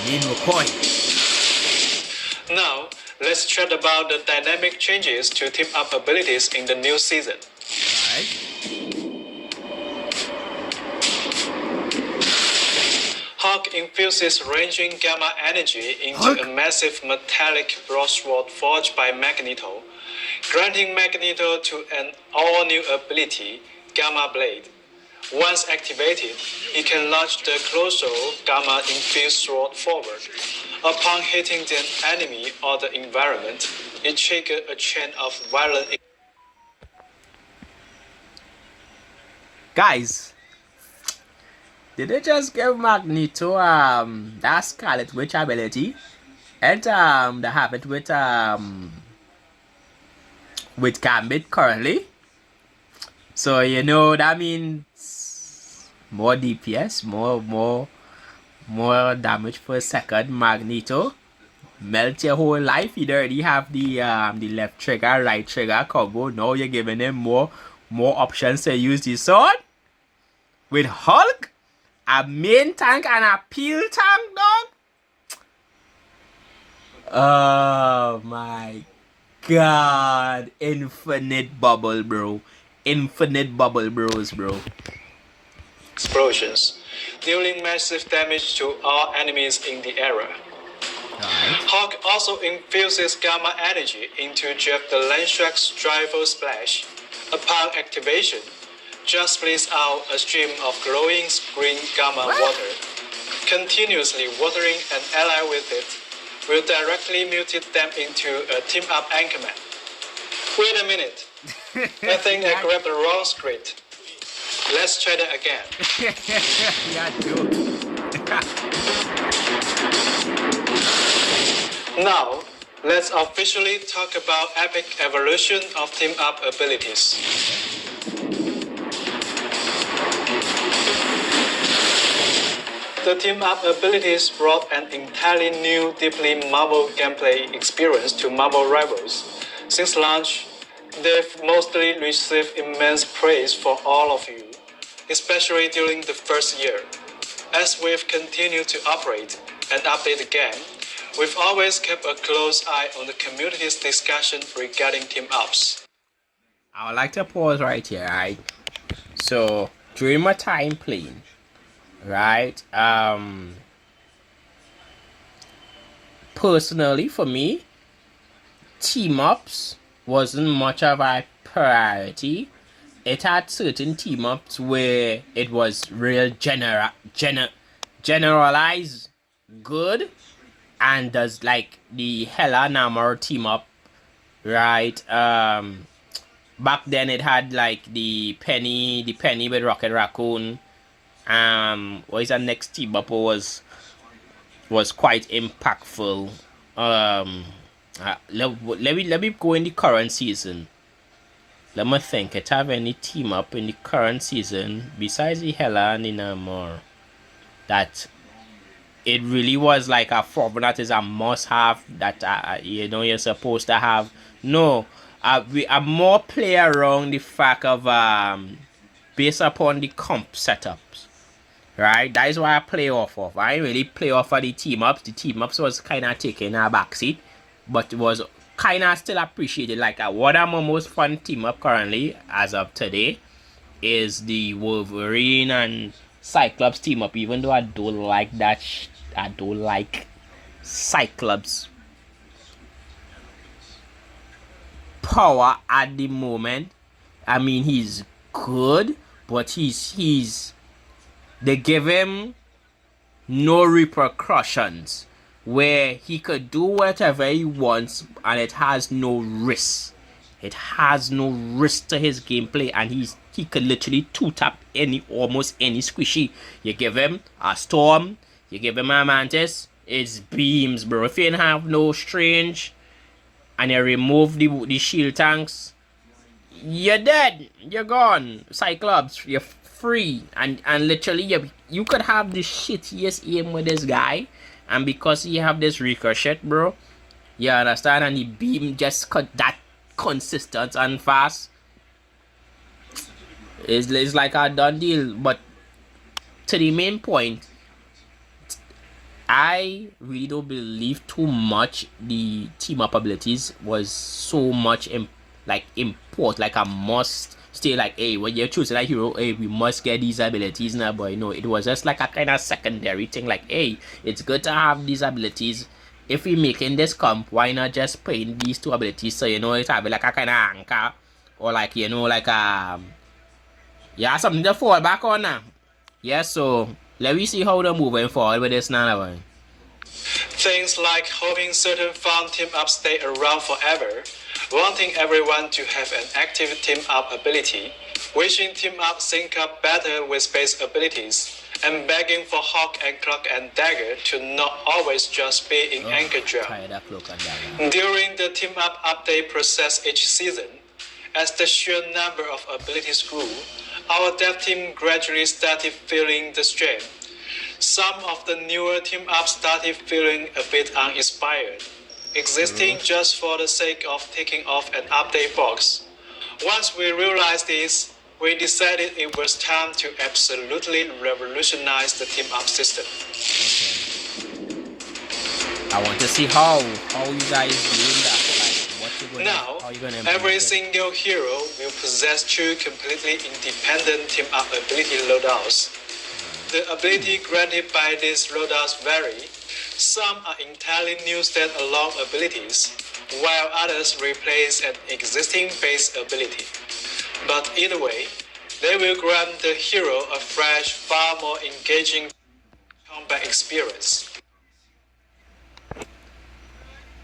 Lin McCoy. Now, let's chat about the dynamic changes to team-up abilities in the new season. Alright. Hawk infuses ranging gamma energy into Hulk? a massive metallic broadsword forged by Magneto, granting Magneto to an all-new ability, Gamma Blade. Once activated, he can launch the colossal gamma-infused sword forward. Upon hitting the enemy or the environment, it triggers a chain of violent. Guys, did they just give Magneto that Scarlet Witch ability? And they have it with Gambit currently. So you know that means more DPS, more damage per second. Magneto melt your whole life. You already have the left trigger, right trigger combo. Now you're giving him more options to use the sword. With Hulk, a main tank and a peel tank, dog. Oh my god. Infinite bubble, bro. Infinite bubble bros, bro. Explosions, dealing massive damage to all enemies in the area. Alright. Hawk also infuses gamma energy into Jeff the Landshark's driver splash. Upon activation, Jeff splits out a stream of glowing green gamma water. Continuously watering an ally with it will directly mutate them into a team-up Anchorman. Wait a minute. I think I grabbed the wrong script. Let's try that again. Yeah, joke. Now, let's officially talk about epic evolution of team-up abilities. The team-up abilities brought an entirely new, deeply Marvel gameplay experience to Marvel rivals. Since launch, they've mostly received immense praise from all of you, especially during the first year. As we've continued to operate and update the game, we've always kept a close eye on the community's discussion regarding team-ups. I would like to pause right here, right? So, during my time playing, right, personally for me, team-ups wasn't much of a priority. It had certain team-ups where it was real generalized good, and does like the Hela Namor team-up, right? Back then it had like the Penny with Rocket Raccoon. What is the next team-up was quite impactful. Let me go in the current season. Let me think. It have any team up in the current season besides the Hela and the Namor that it really was like a formula that is a must-have that you're supposed to have. No, we are more play around the fact of based upon the comp setups. Right, that is why I play off of. I didn't really play off of the team ups. The team ups was kind of taking a backseat, but it was kind of still appreciated. Like what I'm most fun team up currently as of today is the Wolverine and Cyclops team up. Even though I don't like that, I don't like Cyclops power at the moment. I mean, he's good, but he's they give him no repercussions, where he could do whatever he wants and it has no risk. It has no risk to his gameplay, and he could literally two-tap almost any squishy. You give him a Storm, you give him a Mantis, it's beams, bro. If you didn't have no Strange and you remove the shield tanks, you're dead. You're gone. Cyclops, you're free, and literally you could have the shittiest aim with this guy, and because he have this ricochet, bro, you understand, and the beam just cut that consistent and fast, it's like a done deal. But to the main point, I really don't believe too much the team up abilities was so much import, like a must stay, like, hey, when you're choosing a hero, hey, we must get these abilities now, but it was just like a kind of secondary thing, like, hey, it's good to have these abilities. If we making this comp, why not just put in these two abilities, so it's have like a kind of anchor, or like, like yeah, something to fall back on now. Yeah, so let me see how they're moving forward with this now. Things like hoping certain fun team-ups stay around forever, wanting everyone to have an active team-up ability, wishing team-up sync up better with base abilities, and begging for Hawk and Cloak and Dagger to not always just be in Anchor Gem. During the team-up update process each season, as the sheer number of abilities grew, our dev team gradually started feeling the strain. Some of the newer team-ups started feeling a bit uninspired, existing just for the sake of ticking off an update box. Once we realized this, we decided it was time to absolutely revolutionize the team-up system. Okay. I want to see how you guys doing that. Now, every single hero will possess two completely independent team-up ability loadouts. The ability granted by these loadouts vary. Some are entirely new standalone abilities, while others replace an existing base ability. But either way, they will grant the hero a fresh, far more engaging combat experience.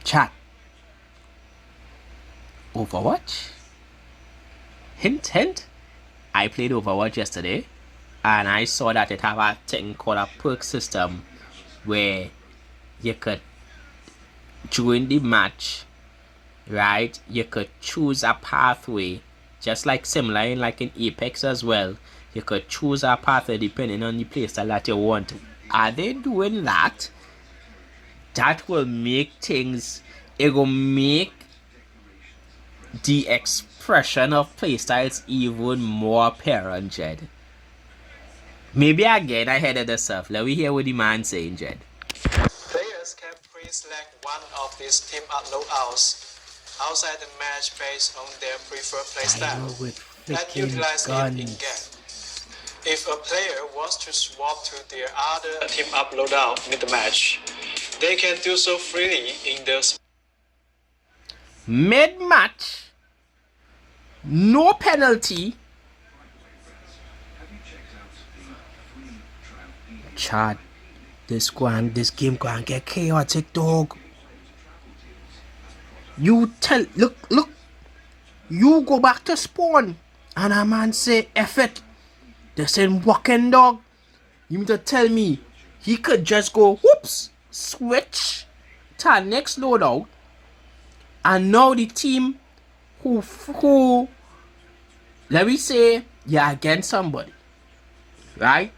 Chat. Overwatch? Hint. I played Overwatch yesterday, and I saw that it have a thing called a perk system where you could, during the match, right, you could choose a pathway, just like similar in Apex as well. You could choose a pathway depending on the playstyle that you want. Are they doing that? That will make things, it will make the expression of playstyles even more apparent, Jed. Maybe again I headed the surf. Let me hear what the man saying, Jed. Players can pre-select one of these team-up loadouts outside the match based on their preferred playstyle and utilize it in-game. If a player wants to swap to their other team-up loadout mid-match, they can do so freely in their mid-match, no penalty. Chad, this game going get chaotic, dog. You look, you go back to spawn, and a man say, F it, this ain't walking, dog. You mean to tell me he could just go, whoops, switch to next loadout, and now the team who let me say you're against somebody, right?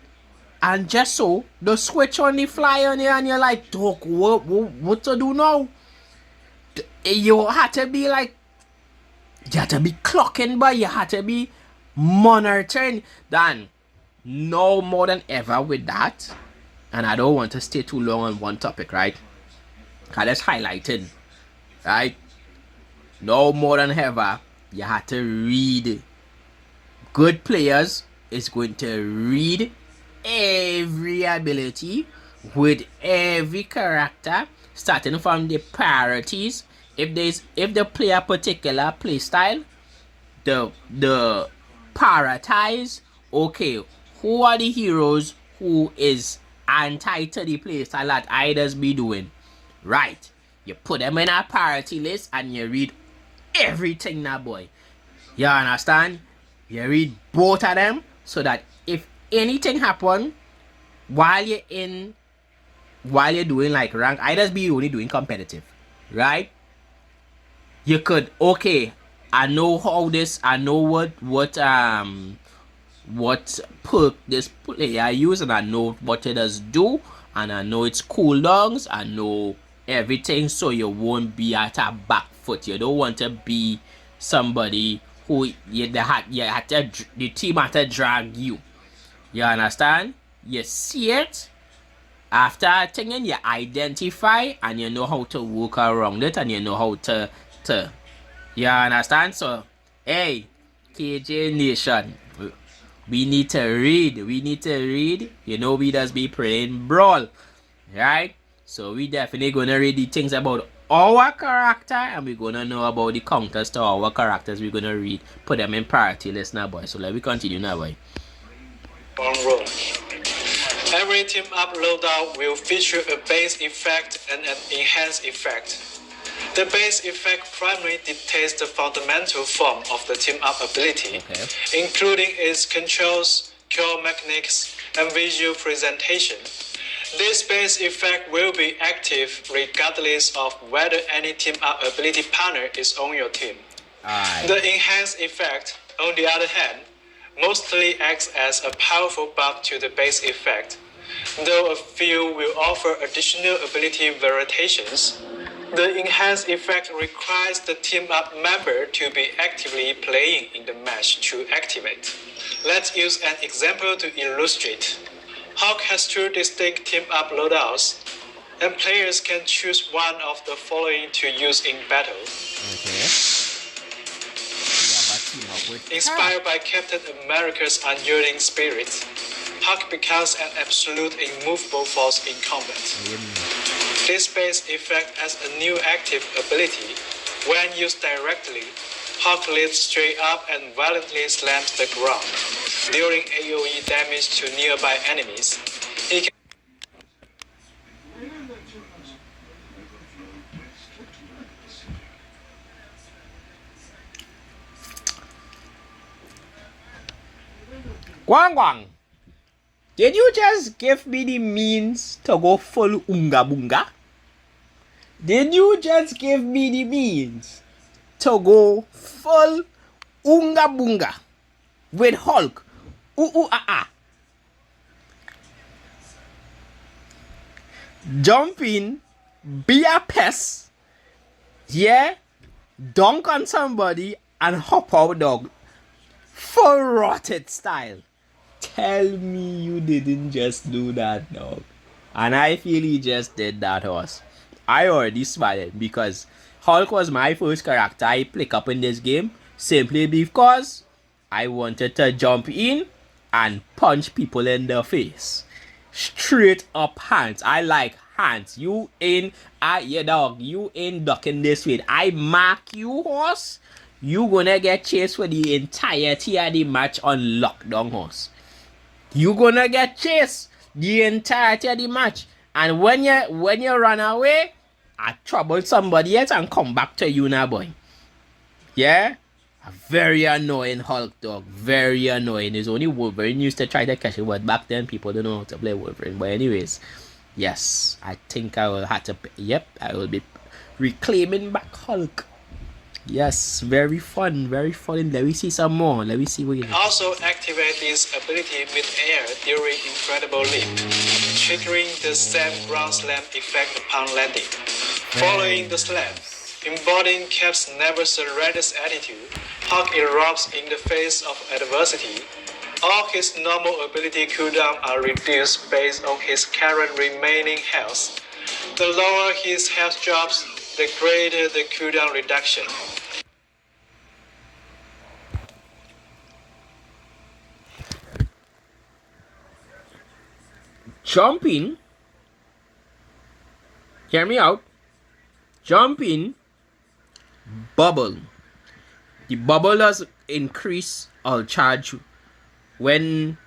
And just so the switch on the fly on you, and you're like, dog, what to do now? You had to be like, you had to be clocking, but you had to be monitoring. Then, no more than ever with that. And I don't want to stay too long on one topic, right? Because it's highlighted, right? No more than ever, you have to read. Good players is going to read every ability with every character, starting from the priorities. If the player particular play style, the prioritize. Okay, who are the heroes who is anti to the play style that I just be doing? Right, you put them in a priority list and you read everything now, boy. You understand? You read both of them so that if anything happen while you're doing like rank, I just be only doing competitive, right? You could, okay, I know how this, I know what perk this player use, and I know what it does do, and I know its cooldowns, I know everything, so you won't be at a back foot. You don't want to be somebody who the team had to drag you. You understand? You see it, After thinking, you identify and you know how to work around it and you know how to you understand? So, hey, KJ Nation, we need to read. We need to read. You know, we just be playing Brawl, right? So, we definitely gonna read the things about our character and we're gonna know about the counters to our characters. We're gonna read, put them in priority list now, boy. So, let me continue now, boy. One rule. Every team up loadout will feature a base effect and an enhanced effect. The base effect primarily dictates the fundamental form of the team up ability, including its controls, core mechanics, and visual presentation. This base effect will be active regardless of whether any team up ability partner is on your team. The enhanced effect, on the other hand, mostly acts as a powerful buff to the base effect, though a few will offer additional ability variations. The enhanced effect requires the team-up member to be actively playing in the match to activate. Let's use an example to illustrate. Hawk has 2 distinct team-up loadouts, and players can choose one of the following to use in battle. Inspired by Captain America's unyielding spirit, Hawk becomes an absolute immovable force in combat. This base effect as a new active ability. When used directly, Hawk leaps straight up and violently slams the ground. Dealing AoE damage to nearby enemies, he can Guang Guang, did you just give me the means to go full Unga Bunga? Did you just give me the means to go full Unga Bunga with Hulk? Jump in, be a pest, yeah, dunk on somebody and hop out, dog. Full rotted style. Tell me you didn't just do that, dog. And I feel he just did that, horse. I already smiled because Hulk was my first character I pick up in this game simply because I wanted to jump in and punch people in the face. Straight up hands. I like hands. You ain't, dog, you ain't ducking this way. I mark you, horse. You gonna get chased for the entirety of the match on lockdown, horse. You gonna get chased the entirety of the match. And when you run away, I trouble somebody else and come back to you now, boy. Yeah? A very annoying Hulk, dog. Very annoying. It's only Wolverine used to try to catch it, but back then people don't know how to play Wolverine. But anyways, yes, I think I will have to, I will be reclaiming back Hulk. Yes, very fun, very fun. Let me see some more. Let me see what you also activate this ability mid-air during Incredible Leap, triggering the same ground slam effect upon landing. Following the slam, embodying Cap's never surrenders attitude, Hawk erupts in the face of adversity. All his normal ability cooldowns are reduced based on his current remaining health. The lower his health drops, the greater the cooldown reduction. Jumping, hear me out. Jumping, bubble. The bubble does increase or charge when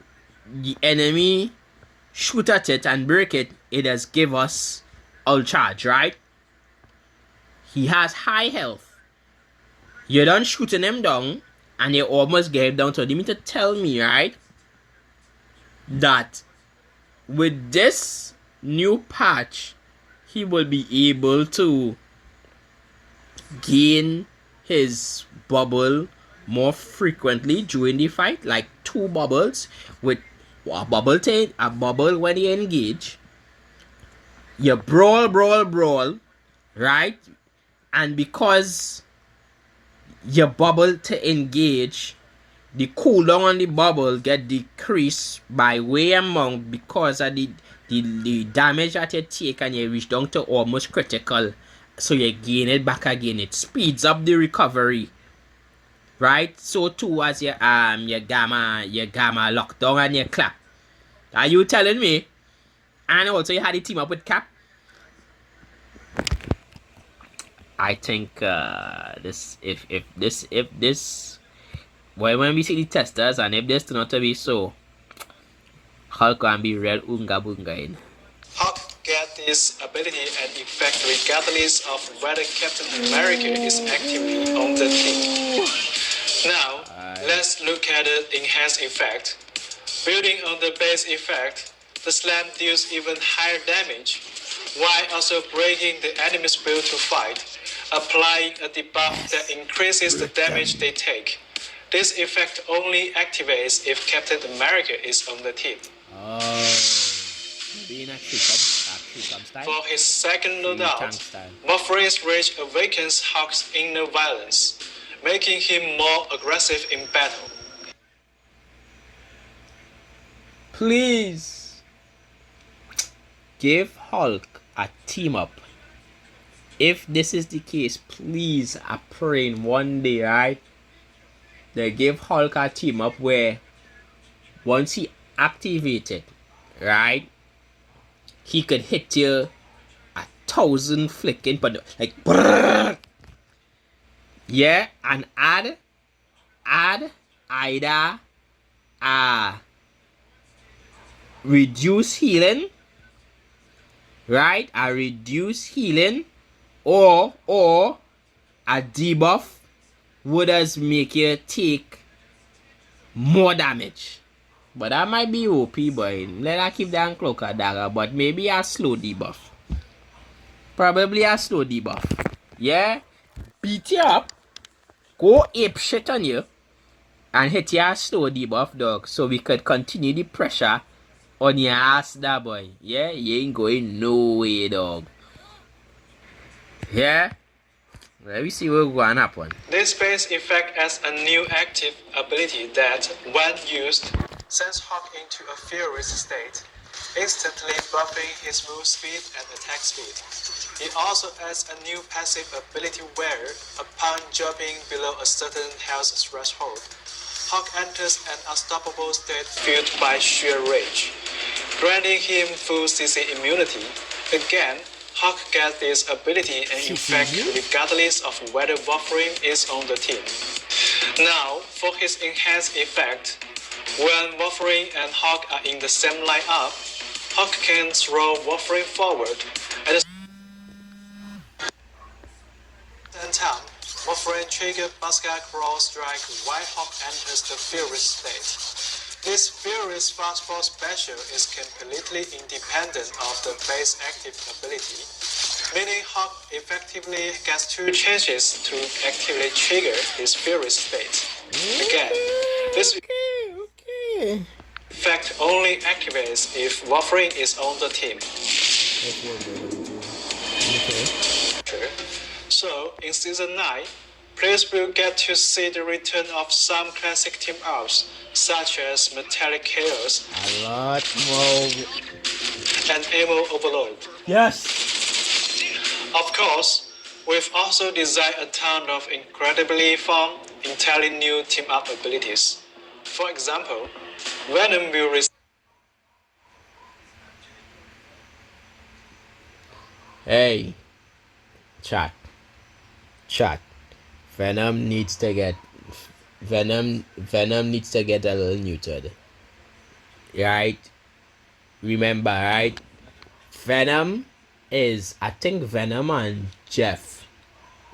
the enemy shoot at it and break it. It does give us all charge, right? He has high health. You're done shooting him down and you almost get him down. So you mean to tell me, right, that with this new patch, he will be able to gain his bubble more frequently during the fight, like 2 bubbles with a bubble when you engage. You brawl, right? And because your bubble to engage, the cooldown on the bubble get decreased by way amount because of the the damage that you take and you reach down to almost critical, so you gain it back again. It speeds up the recovery, right? So too as your gamma lockdown and your clap. Are you telling me? And also you had the team up with Cap. I think this when we see the testers and if this turn out to be so, Hulk can be real unga bunga in. Hulk get this ability and effect regardless of whether Captain America is actively on the team. Now, let's look at the enhanced effect. Building on the base effect, the slam deals even higher damage, while also breaking the enemy's will to fight, applying a debuff that increases the damage they take. This effect only activates if Captain America is on the team. For his second loadout, Wolverine's Rage awakens Hulk's inner violence, making him more aggressive in battle. Please give Hulk a team up. If this is the case, please, I pray in one day, right? They give Hulk a team up where once he activated, right, he could hit you 1,000 flicking, but like, brrr, yeah, and add either reduce healing, right? A reduce healing or a debuff would just make you take more damage. But that might be OP, boy. Let her keep that cloak or dagger, but maybe a slow debuff. Probably a slow debuff. Yeah? Beat you up, go ape shit on you, and hit your slow debuff, dog, so we could continue the pressure on your ass, that boy. Yeah? You ain't going nowhere, dog. Yeah? Let me see what's going to happen. This base effect adds a new active ability that, when used, sends Hulk into a furious state, instantly buffing his move speed and attack speed. It also adds a new passive ability where, upon jumping below a certain health threshold, Hulk enters an unstoppable state fueled by sheer rage, granting him full CC immunity. Again, Hulk gets this ability and effect regardless of whether Wolverine is on the team. Now, for his enhanced effect, when Wolverine and Hulk are in the same lineup, Hulk can throw Wolverine forward. At the same time, Wolverine triggers Basket Claw Strike while Hulk enters the Furious state. This Furious Fastball special is completely independent of the base active ability, meaning Hulk effectively gets 2 chances to actively trigger his Furious state. Again, this effect only activates if Wolverine is on the team. So, in Season 9, players will get to see the return of some classic team-ups, such as Metallic Chaos, a lot more, and Ammo Overload. Yes! Of course, we've also designed a ton of incredibly fun, entirely new team-up abilities. For example, Venom will receive... Hey, chat. Venom needs to get a little neutered. Right? Remember, right? Venom is, I think Venom and Jeff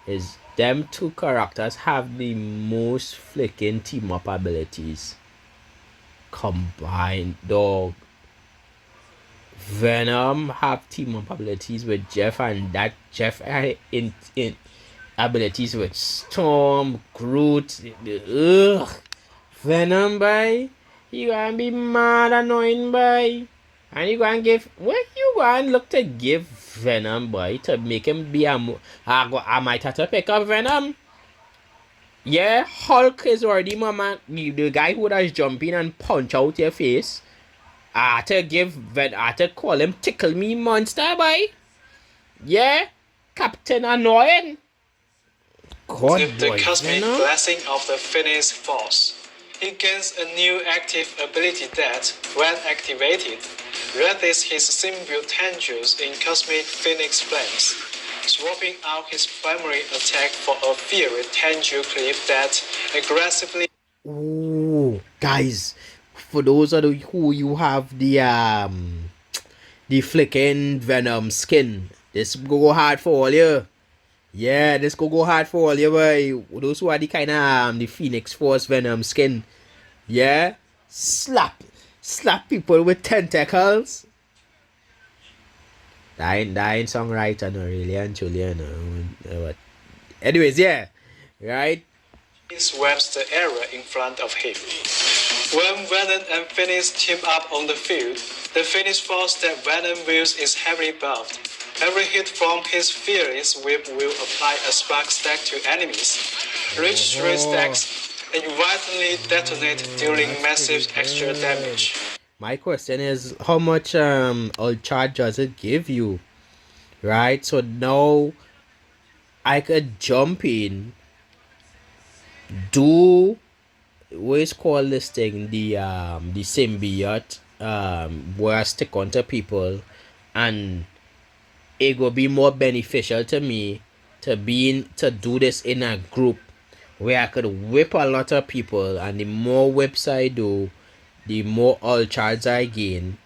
is them 2 characters have the most flicking team up abilities combined, dog. Venom have team up abilities with Jeff, and that Jeff in abilities with Storm, Groot. Ugh. Venom, boy, you gonna be mad annoying, boy. And you gonna give, what you gonna look to give Venom, boy, to make him be I might have to pick up Venom. Yeah, Hulk is already the guy who does jump in and punch out your face. I had to call him Tickle Me Monster, boy. Yeah, Captain Annoying. God, With the boy, cosmic Venom. blessing of the Phoenix Force, he gains a new active ability that, when activated, releases his symbiote tendrils in cosmic phoenix flames, swapping out his primary attack for a fiery tendril clip that aggressively. Ooh, guys, for those of you who you have the flicking Venom skin, this go hard for all you. Yeah, this go hard for all you, boy. Those who are the kind of the Phoenix Force Venom skin. Yeah, slap people with tentacles. Dying songwriter, no really, and Julian. But anyways, yeah, right. Sweeps the area in front of him. When Venom and Phoenix team up on the field, the Phoenix Force that Venom wields is heavily buffed. Every hit from his furious whip will apply a spark stack to enemies. Rich red stacks inadvertently detonate dealing massive extra damage. My question is, how much all charge does it give you? Right, so now I could jump in, do what's called this thing, the symbiote, where I stick onto people, and it will be more beneficial to me to do this in a group where I could whip a lot of people, and the more whips I do, the more all charge I gain,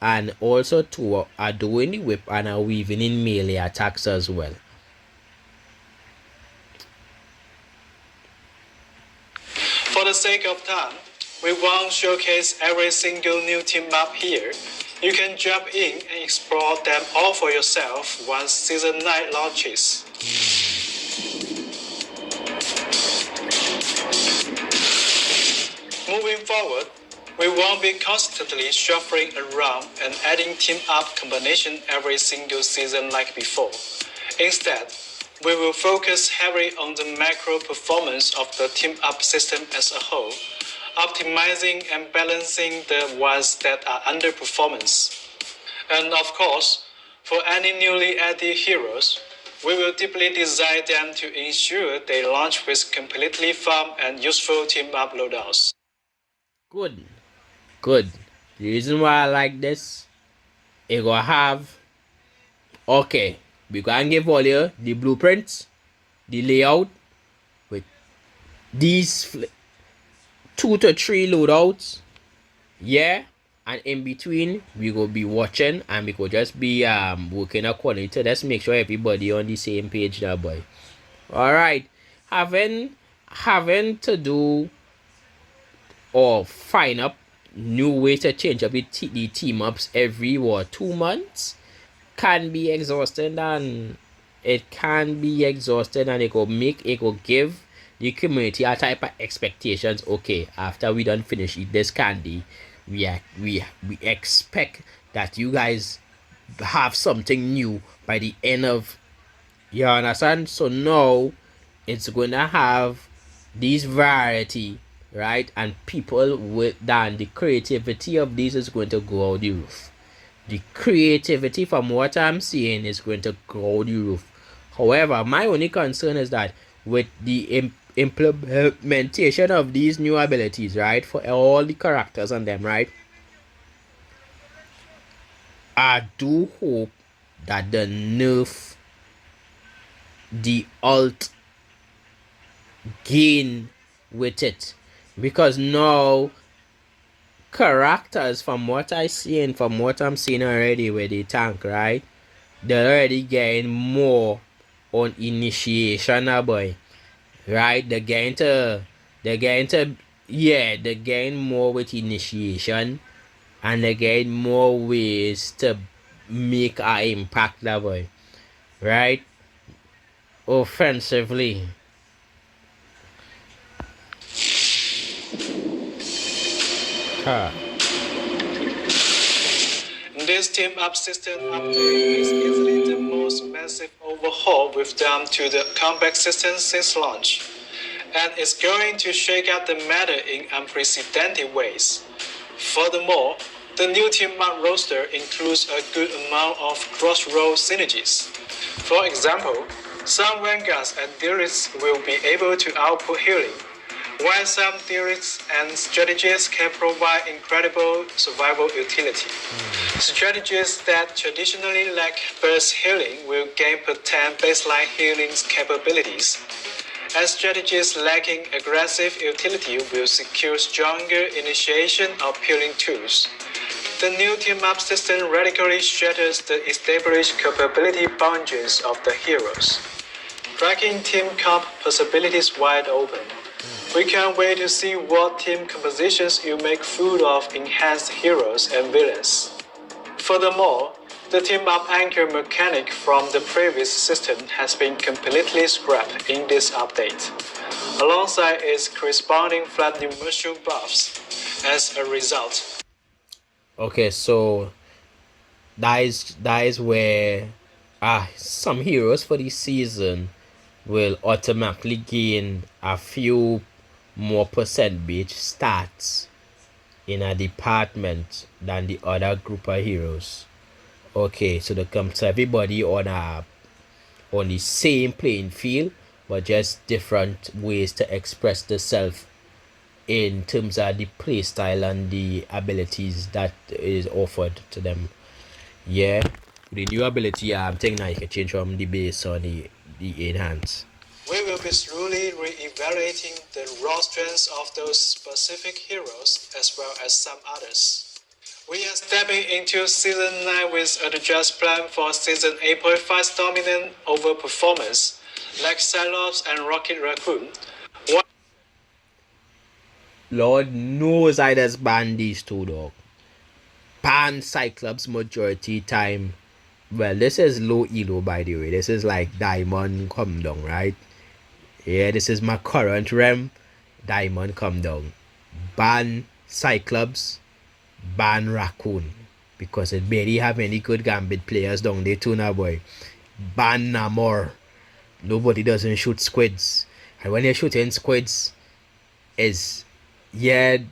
and also too are doing the whip and are weaving in melee attacks as well. For the sake of time, we won't showcase every single new team map here. You can jump in and explore them all for yourself once Season 9 launches. Moving forward, we won't be constantly shuffling around and adding team-up combination every single season like before. Instead, we will focus heavily on the macro performance of the team-up system as a whole, optimizing and balancing the ones that are underperformance. And of course, for any newly added heroes, we will deeply design them to ensure they launch with completely fun and useful team-up loadouts. Good. The reason why I like this, it gonna have, okay, we can give all you the blueprints, the layout with these 2 to 3 loadouts, yeah, and in between we go be watching and we go just be working according to this. Make sure everybody on the same page now, boy. All right, having to do or find up new way to change up the team ups every 2 months can be exhausting, and it will give the community a type of expectations. Okay, after we done finish eat this candy, we expect that you guys have something new by the end of, you understand? So now it's gonna have this variety, right? And people with then the creativity of this is going to go out the roof. The creativity, from what I'm seeing, is going to go out the roof. However, my only concern is that with the implementation of these new abilities, right, for all the characters and them, right, I do hope that the nerf the alt gain with it, because now characters, from what I'm seeing already with the tank, right, they're already getting more on initiation now, boy, right? They're getting more with initiation, and they're getting more ways to make an impact now, boy, right? Offensively. This team-up system upgrade is easily the most massive overhaul we've done to the combat system since launch, and it's going to shake up the meta in unprecedented ways. Furthermore, The new team up roster includes a good amount of cross-role synergies. For example, some Vanguards and Theorists will be able to output healing, while some Theorists and strategies can provide incredible survival utility. Strategies that traditionally lack burst healing will gain per turn baseline healing capabilities, and strategies lacking aggressive utility will secure stronger initiation of healing tools. The new team-up system radically shatters the established capability boundaries of the heroes, cracking team comp possibilities wide open. We can't wait to see what team compositions you make full of enhanced heroes and villains. Furthermore, the team-up anchor mechanic from the previous system has been completely scrapped in this update, alongside its corresponding flat new mushroom buffs. As a result, Okay, so that is where some heroes for this season will automatically gain a few more percentage stats in a department than the other group of heroes. Okay, so they come to everybody on the same playing field, but just different ways to express themselves in terms of the playstyle and the abilities that is offered to them. Yeah, the new ability I'm thinking now you can change from the base or the enhance. we will be slowly re-evaluating the raw strengths of those specific heroes as well as some others. We are stepping into Season 9 with a just plan for Season 8.5's dominant overperformance, like Cyclops and Rocket Raccoon. Lord knows I just ban these two, dog. Ban Cyclops majority time. Well, this is low elo, by the way. This is like Diamond come down, right? Yeah, this is my current rem. Diamond come down. Ban Cyclops. Ban Raccoon. Because it barely have any good Gambit players down there too now, boy. Ban Namor. Nobody doesn't shoot squids. And when you're shooting squids, is the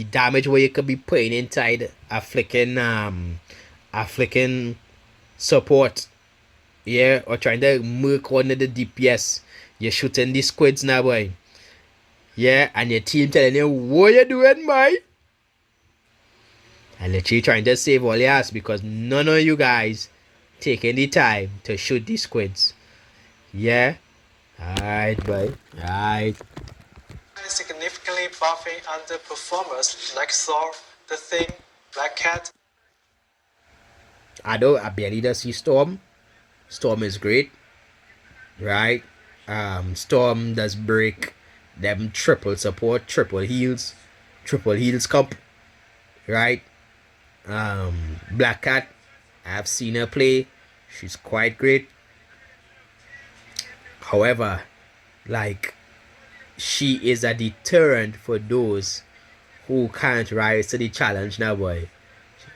damage where you could be putting inside a flicking support, or trying to merc one of the DPS. You're shooting the squids now, boy. Yeah, and your team telling you what you doing, boy. And literally trying to save all your ass because none of you guys taking the time to shoot these squids. Yeah. Alright, boy. Alright. Significantly buffing underperformers like Thor, The Thing, Black Cat. I barely does see Storm. Storm is great. Right? Storm does break them triple support, triple heals comp. Right? Black Cat, I've seen her play. She's quite great. However, like, she is a deterrent for those who can't rise to the challenge now, boy.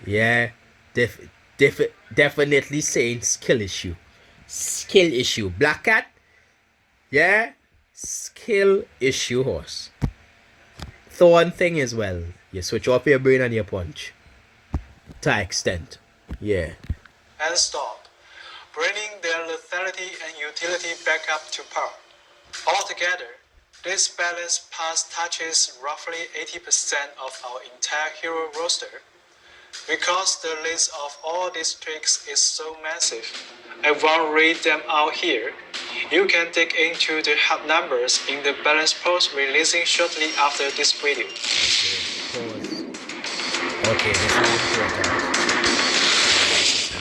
Yeah, definitely saying skill issue. Black Cat, yeah, skill issue horse. Thorn thing as well. You switch off your brain and your punch. To extent, yeah. And stop, bringing their lethality and utility back up to par. Altogether, this balance pass touches roughly 80% of our entire hero roster. Because the list of all these tricks is so massive, I won't read them out here. You can dig into the hard numbers in the balance post releasing shortly after this video. Okay, this is important.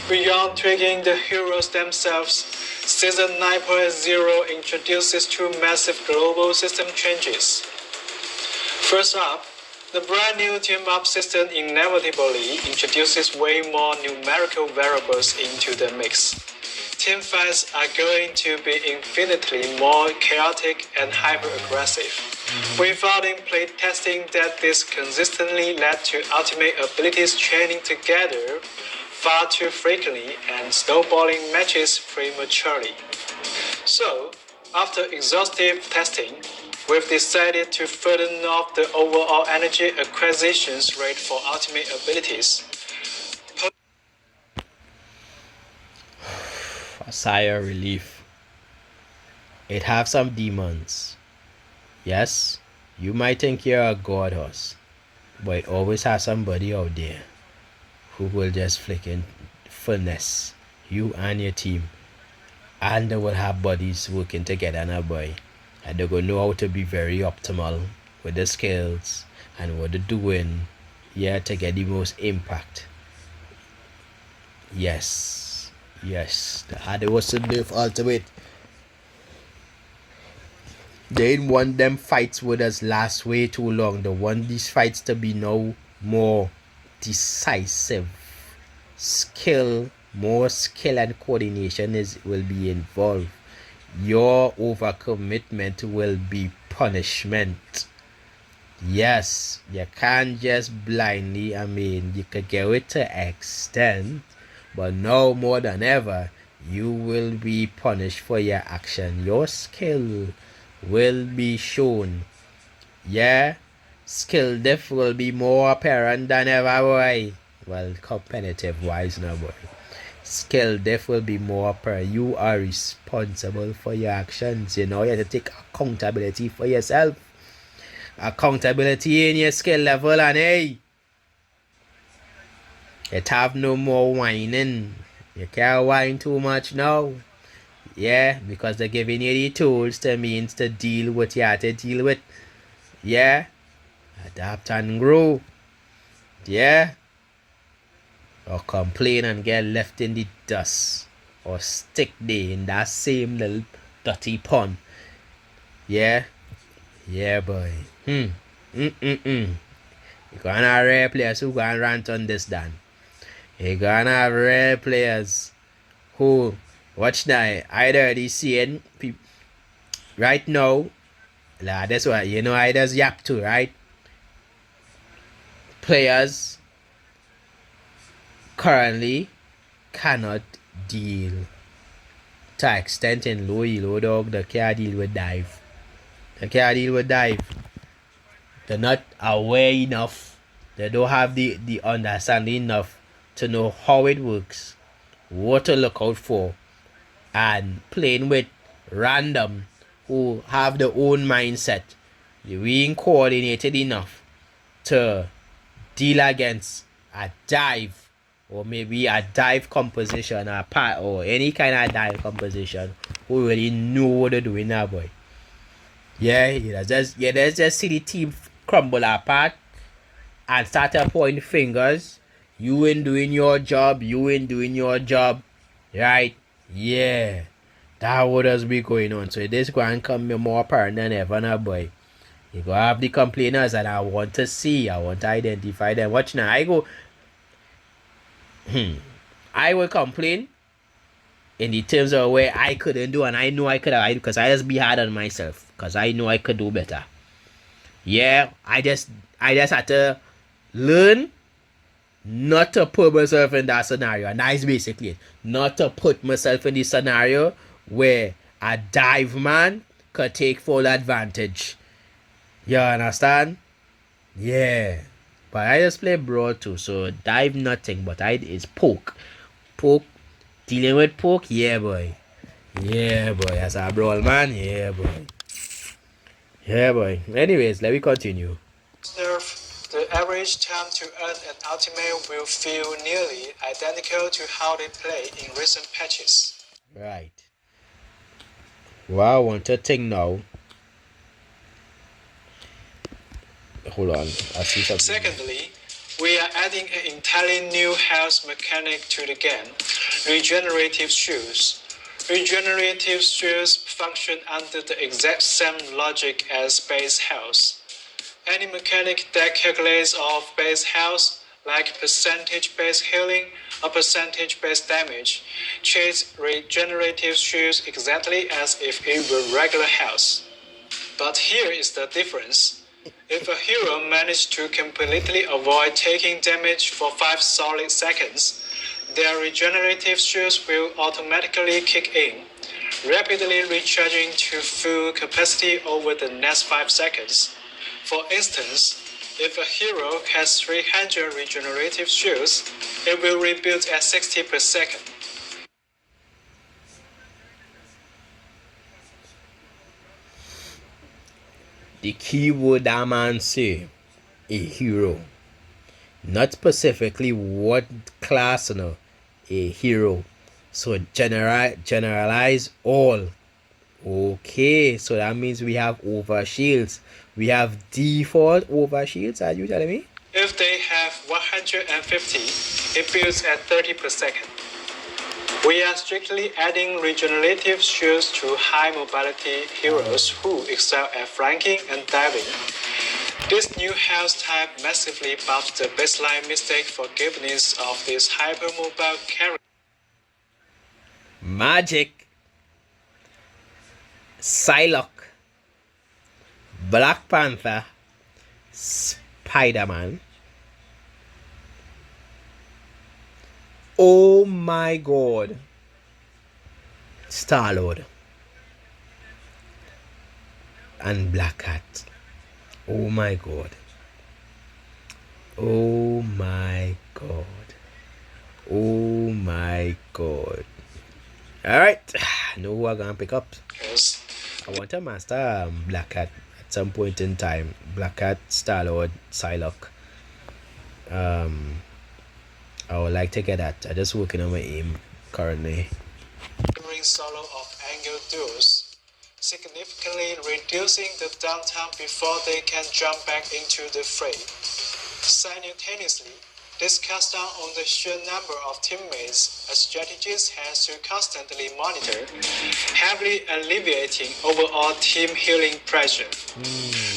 Beyond tweaking the heroes themselves, Season 9.0 introduces two massive global system changes. First up, the brand new team-up system inevitably introduces way more numerical variables into the mix. Team fights are going to be infinitely more chaotic and hyper-aggressive. We found in playtesting that this consistently led to ultimate abilities training together far too frequently and snowballing matches prematurely. So, after exhaustive testing, we've decided to further knock the overall energy acquisitions rate for ultimate abilities. A sigh of relief. It have some demons. Yes, you might think you're a god horse, but it always has somebody out there who will just flicking finesse you and your team, and they will have bodies working together now, boy, and they're gonna know how to be very optimal with the skills and what they're doing, yeah, to get the most impact. Yes, the harder was to do ultimate. They didn't want them fights with us last way too long. They want these fights to be now more decisive. More skill and coordination will be involved. Your overcommitment will be punishment. Yes, you can't just blindly, you could get it to extent, but now more than ever, you will be punished for your action. Your skill will be shown. Yeah, skill depth will be more apparent than ever, boy. Well, competitive wise now, boy. Skill depth will be more apparent. You are responsible for your actions. You know, you have to take accountability for yourself. Accountability in your skill level, and hey, it have no more whining. You can't whine too much now. Yeah, because they're giving you the tools to means to deal with you have to deal with. Yeah, adapt and grow. Yeah, or complain and get left in the dust, or stick there in that same little dirty pond. Yeah, boy. You're gonna have rare players who gonna rant on this, Dan. You're gonna have rare players who watch now. Either they seeing right now, that's what you know. I does yap too, right? Players currently cannot deal to extent in low dog. They can't deal with dive. They're not aware enough. They don't have the understanding enough to know how it works, what to look out for, and playing with random who have their own mindset. We ain't coordinated enough to deal against a dive, or maybe a dive composition, or any kind of dive composition who really know what they're doing now, boy. Let's just see the team crumble apart and start to point fingers. You ain't doing your job. Right? Yeah. That what has been going on. So this going to come more apparent than ever now, boy. You go have the complainers, and I want to identify them. Watch now. I will complain in the terms of where I couldn't do, and I know I could have, because I just be hard on myself, because I know I could do better. Yeah, I just had to learn not to put myself in that scenario, and that's basically it. Not to put myself in the scenario where a dive man could take full advantage. You understand? Yeah. But I just play broad too, so dive nothing, but is poke. Dealing with poke, yeah boy. As a brawl man, yeah boy. Anyways, let me continue. The average time to earn an ultimate will feel nearly identical to how they play in recent patches. Right. What I want to think now. Hold on, I see something. Secondly, we are adding an entirely new health mechanic to the game: regenerative shoes. Regenerative shoes function under the exact same logic as base health. Any mechanic that calculates off base health, like percentage base healing or percentage base damage, treats regenerative shoes exactly as if it were regular health. But here is the difference. If a hero managed to completely avoid taking damage for 5 solid seconds, their regenerative shoes will automatically kick in. rapidly recharging to full capacity over the next 5 seconds. For instance, if a hero has 300 regenerative shields, it will rebuild at 60 per second. The keyword that man say, a hero. Not specifically what class, a hero. So generalize all. Okay, so that means we have over shields. We have default over shields, are you telling me? If they have 150, it builds at 30 per second. We are strictly adding regenerative shields to high mobility heroes who excel at flanking and diving. This new health type massively buffs the baseline mistake forgiveness of this hypermobile character. Magic, Psylocke, Black Panther, Spider-Man. Oh my god. Star-Lord and Black Cat. Oh my god. Oh my god. Oh my god. Alright. Know who I'm gonna pick up. Yes. I want to master Black Cat at some point in time. Black Cat, Star-Lord, Psylocke. I would like to get that. I'm just working on my aim currently. During solo of angle duels, significantly reducing the downtime before they can jump back into the fray. Simultaneously, this cuts down on the sheer number of teammates a strategist has to constantly monitor, heavily alleviating overall team healing pressure.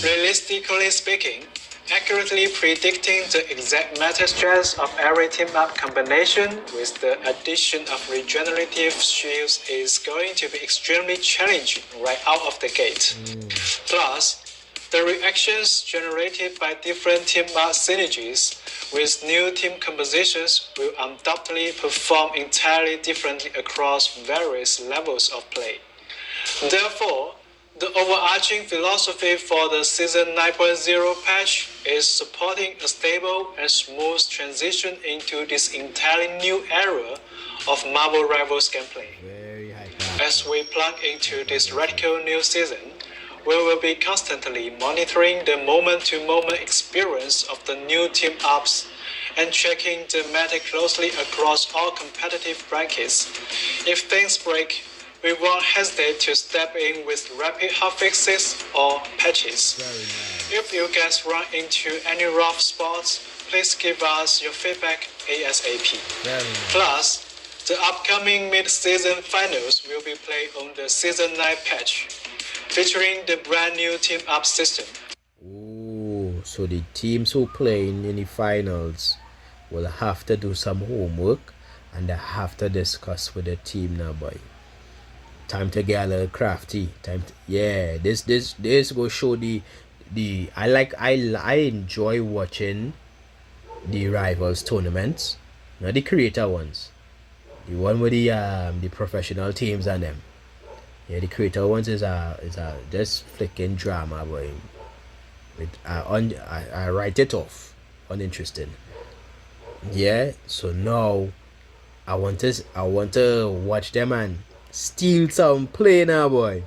Realistically speaking, accurately predicting the exact meta strats of every team-up combination with the addition of regenerative shields is going to be extremely challenging right out of the gate. Plus, the reactions generated by different team-up synergies with new team compositions will undoubtedly perform entirely differently across various levels of play. Therefore, the overarching philosophy for the Season 9.0 patch is supporting a stable and smooth transition into this entirely new era of Marvel Rivals gameplay. Very high. As we plug into this radical new season, we will be constantly monitoring the moment-to-moment experience of the new team-ups and checking the meta closely across all competitive brackets. If things break, we won't hesitate to step in with rapid hotfixes or patches. If you guys run into any rough spots, please give us your feedback ASAP. Plus, the upcoming mid-season finals will be played on the Season 9 patch, featuring the brand new team-up system. Oh, so the teams who play in the finals will have to do some homework and they have to discuss with the team now, boy. Time to get a little crafty. This will show the I enjoy watching the rivals tournaments, not the creator ones. The one with the professional teams and them. Yeah, the creator ones is a just flicking drama, boy. I write it off. Uninteresting. Yeah, so now I want to watch them and steal some play now, boy.